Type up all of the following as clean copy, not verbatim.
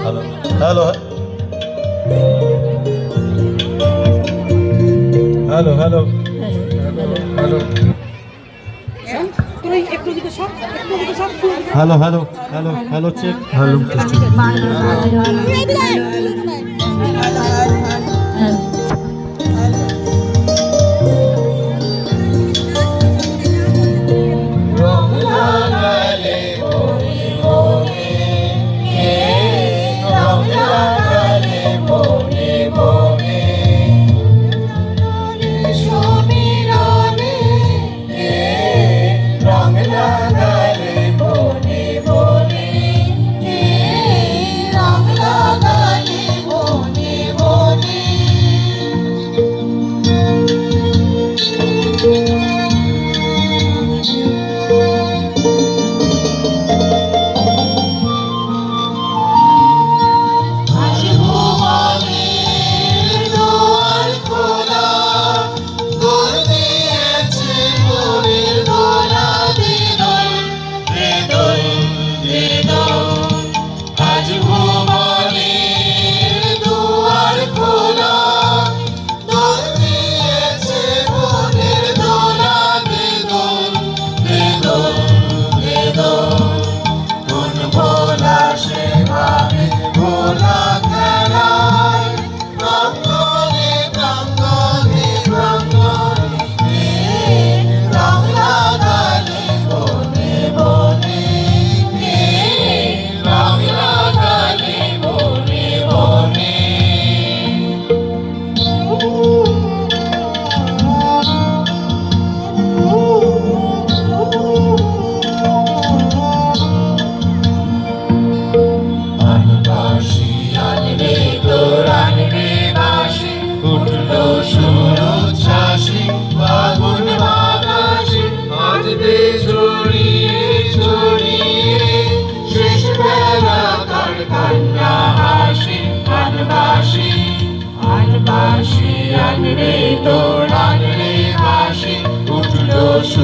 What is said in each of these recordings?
Hello hello hello hello hello hello hello hello check hello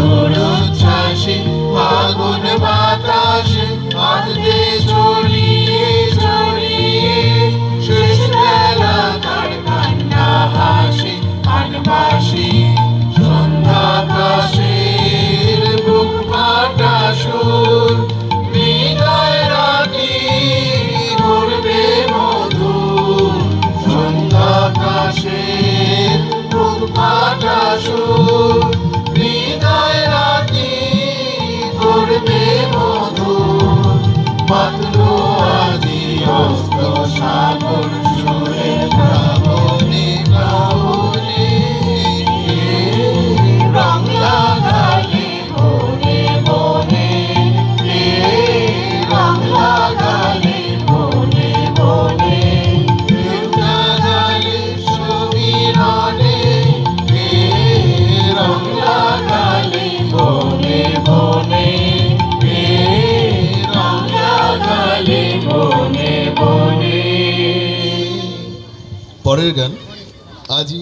সুরুচ্ছ্বাসে ফাগুন বাতাসে আজকে ছড়িয়ে ছড়িয়ে শেষ বেলা তার কান্না হাসি আনবাসী সন্ধ্যাকাশের বুক ফাটা সুর বিদায় রাতি ভরবে মধুর সন্ধ্যাকাশের বুক ফাটা সুর বিদায় রাতি করবে মধুর মাতলো আজি অস্ত সাগর সুরে প্লাবনে প্লাবনে রং লাগালে মনে মনে রং লাগালে মনে মনে লাগালে সমীরণে রং লাগালে মনে মনে রং লাগালে মনে মনে। পরের গান আজি